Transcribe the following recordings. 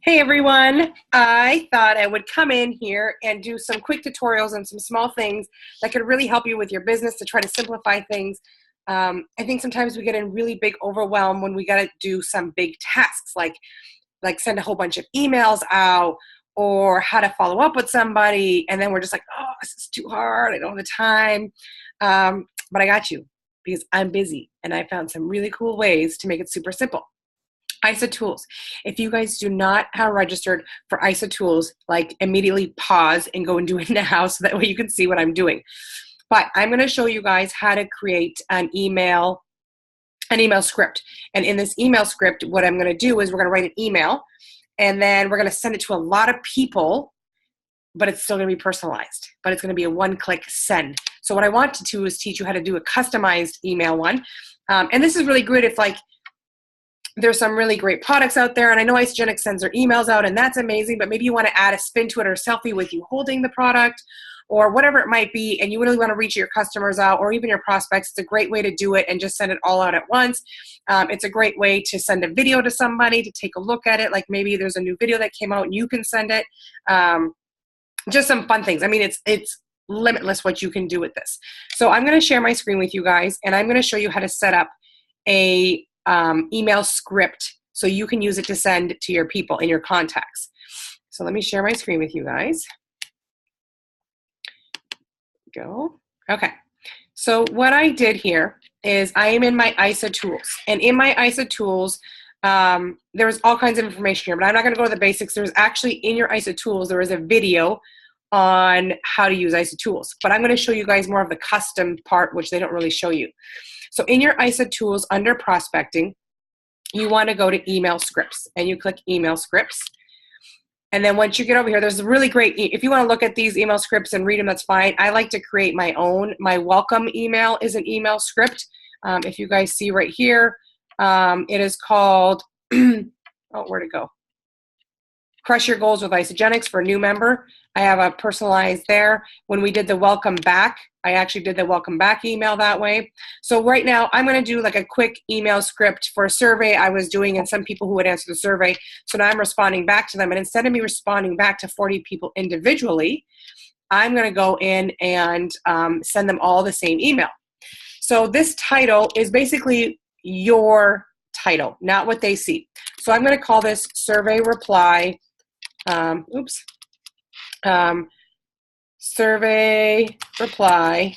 Hey everyone, I thought I would come in here and do some quick tutorials and some small things that could really help you with your business to try to simplify things. I think sometimes we get in really big overwhelm when we got to do some big tasks like send a whole bunch of emails out or how to follow up with somebody, and then we're just like, oh, this is too hard, I don't have the time. But I got you because I'm busy and I found some really cool ways to make it super simple. ISATOOLS. If you guys do not have registered for ISATOOLS, like immediately pause and go and do it now so that way you can see what I'm doing. But I'm going to show you guys how to create an email script. And in this email script, what I'm going to do is we're going to write an email and then we're going to send it to a lot of people, but it's still going to be personalized, but it's going to be a one-click send. So what I want to do is teach you how to do a customized email one. And this is really good if there's some really great products out there, and I know Isagenix sends their emails out, and that's amazing, but maybe you want to add a spin to it or a selfie with you holding the product or whatever it might be, and you really want to reach your customers out or even your prospects. It's a great way to do it and just send it all out at once. It's a great way to send a video to somebody to take a look at it, like maybe there's a new video that came out and you can send it. Just some fun things. I mean, it's limitless what you can do with this. So I'm going to share my screen with you guys, and I'm going to show you how to set up a email script so you can use it to send to your people and your contacts. So let me share my screen with you guys. Go. Okay. So what I did here is I am in my ISATOOLS, and in my ISATOOLS, there's all kinds of information here, but I'm not going to go to the basics. There's actually in your ISATOOLS, there is a video on how to use ISATOOLS, but I'm going to show you guys more of the custom part, which they don't really show you. So in your ISATOOLS under prospecting, you want to go to email scripts and you click email scripts. And then once you get over here, there's a really great, if you want to look at these email scripts and read them, that's fine. I like to create my own. My welcome email is an email script. If you guys see right here, it is called, oh, where'd it go? Crush Your Goals with Isagenix for a new member. I have a personalized there. When we did the welcome back, I actually did the welcome back email that way. So right now, I'm going to do like a quick email script for a survey I was doing and some people who would answer the survey. So now I'm responding back to them. And instead of me responding back to 40 people individually, I'm going to go in and send them all the same email. So this title is basically your title, not what they see. So I'm going to call this survey reply. Survey reply,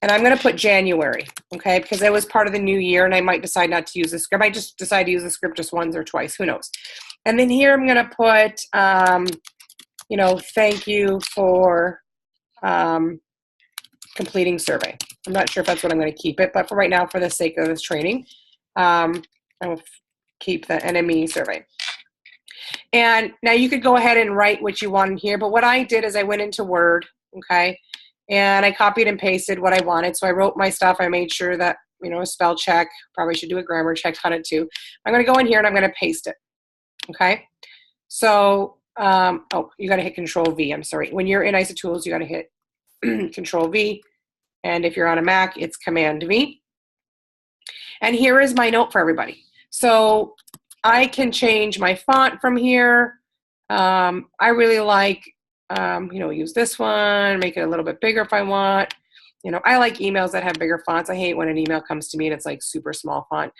and I'm going to put January, okay, because it was part of the new year, and I might decide not to use this script. I might just decide to use the script just once or twice, who knows. And then here I'm going to put, thank you for completing survey. I'm not sure if that's what I'm going to keep it, but for right now, for the sake of this training, I will keep the NME survey. And now you could go ahead and write what you want in here, but what I did is I went into Word, okay, and I copied and pasted what I wanted. So I wrote my stuff. I made sure that, a spell check, probably should do a grammar check on it too. I'm going to go in here and I'm going to paste it, okay? So, you got to hit Control V. I'm sorry. When you're in ISATOOLS, you got to hit Control V, and if you're on a Mac, it's Command V. And here is my note for everybody. So I can change my font from here. I really like, use this one, make it a little bit bigger if I want. I like emails that have bigger fonts. I hate when an email comes to me and it's like super small font.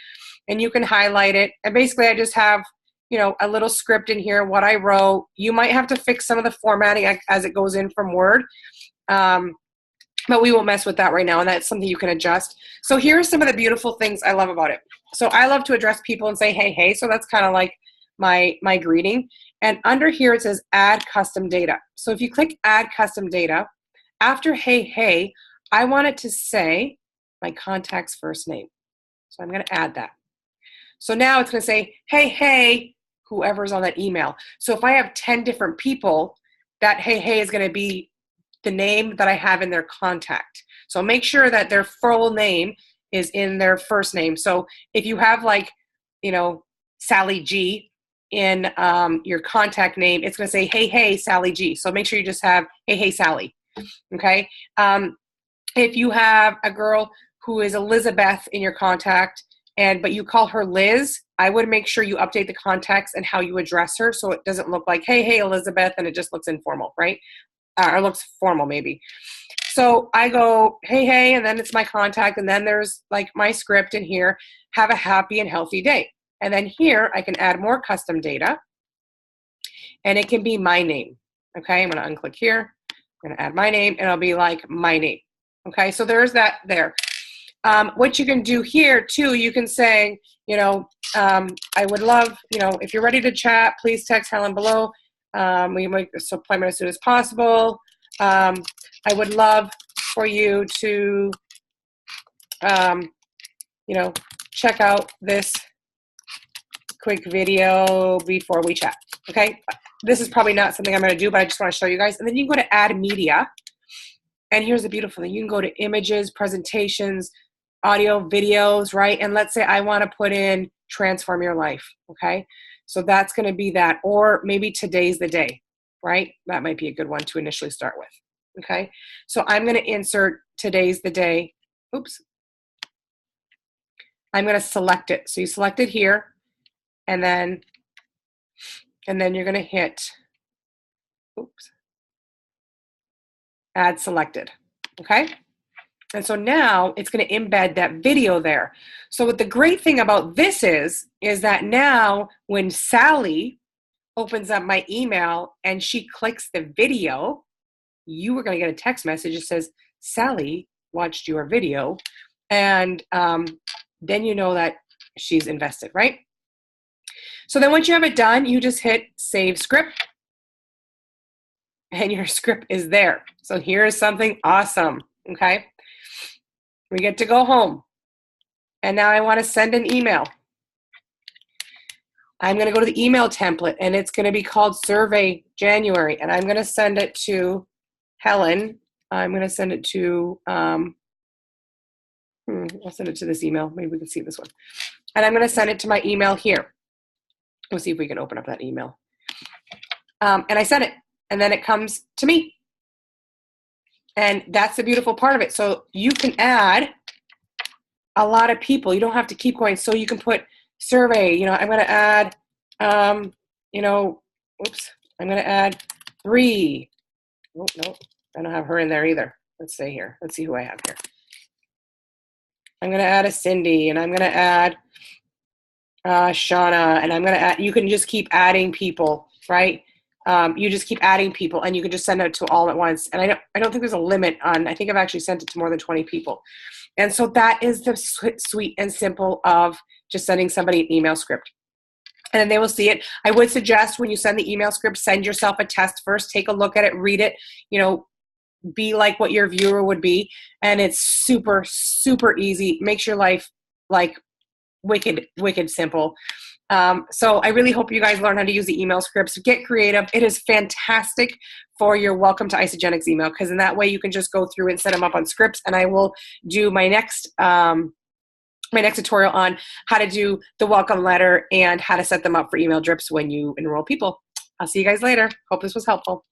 And you can highlight it. And basically I just have, a little script in here, what I wrote. You might have to fix some of the formatting as it goes in from Word. But we won't mess with that right now, and that's something you can adjust. So here are some of the beautiful things I love about it. So I love to address people and say, hey, hey. So that's kind of like my greeting. And under here it says add custom data. So if you click add custom data, after hey, hey, I want it to say my contact's first name. So I'm going to add that. So now it's going to say, hey, hey, whoever's on that email. So if I have 10 different people, that hey, hey is going to be the name that I have in their contact. So make sure that their full name is in their first name. So if you have Sally G in your contact name, it's going to say, hey, hey, Sally G. So make sure you just have, hey, hey, Sally. Okay. If you have a girl who is Elizabeth in your contact, but you call her Liz, I would make sure you update the context and how you address her so it doesn't look like, hey, Elizabeth, and it just looks informal, right? Or looks formal maybe. So I go, hey, and then it's my contact, and then there's like my script in here, have a happy and healthy day. And then here I can add more custom data, and it can be my name. Okay, I'm gonna unclick here, I'm gonna add my name, and it'll be like my name. Okay, so there's that there. What you can do here too, you can say, I would love, if you're ready to chat, please text Helen below. We make this appointment as soon as possible. I would love for you to, check out this quick video before we chat. Okay, this is probably not something I'm going to do, but I just want to show you guys. And then you can go to add media. And here's the beautiful thing. You can go to images, presentations, audio, videos, right? And let's say I want to put in transform your life. Okay, so that's going to be that. Or maybe today's the day, right? That might be a good one to initially start with. Okay, so I'm going to insert today's the day. Oops. I'm going to select it. So you select it here, and then you're going to hit, add selected. Okay, and so now it's going to embed that video there. So what the great thing about this is that now when Sally opens up my email and she clicks the video, you are going to get a text message that says, Sally watched your video. And then you know that she's invested, right? So then once you have it done, you just hit save script and your script is there. So here's something awesome, okay? We get to go home. And now I want to send an email. I'm going to go to the email template, and it's going to be called Survey January, and I'm going to send it to Helen. I'm going to send it to, I'll send it to this email. Maybe we can see this one. And I'm going to send it to my email here. We'll see if we can open up that email. And I send it, and then it comes to me. And that's the beautiful part of it. So you can add a lot of people. You don't have to keep going. So you can put survey, I'm going to add, I'm going to add 3. Oh, no, I don't have her in there either. Let's see here. Let's see who I have here. I'm going to add a Cindy, and I'm going to add Shauna, and I'm going to add, you can just keep adding people, right? You just keep adding people, and you can just send it to all at once. And I don't think there's a limit on, I think I've actually sent it to more than 20 people. And so that is the sweet and simple of just sending somebody an email script. And then they will see it. I would suggest when you send the email script, send yourself a test first, take a look at it, read it, be like what your viewer would be. And it's super, super easy. Makes your life like wicked, wicked simple. So I really hope you guys learn how to use the email scripts. Get creative. It is fantastic for your Welcome to Isagenics email, because in that way you can just go through and set them up on scripts. And I will do my next tutorial on how to do the welcome letter and how to set them up for email drips when you enroll people. I'll see you guys later. Hope this was helpful.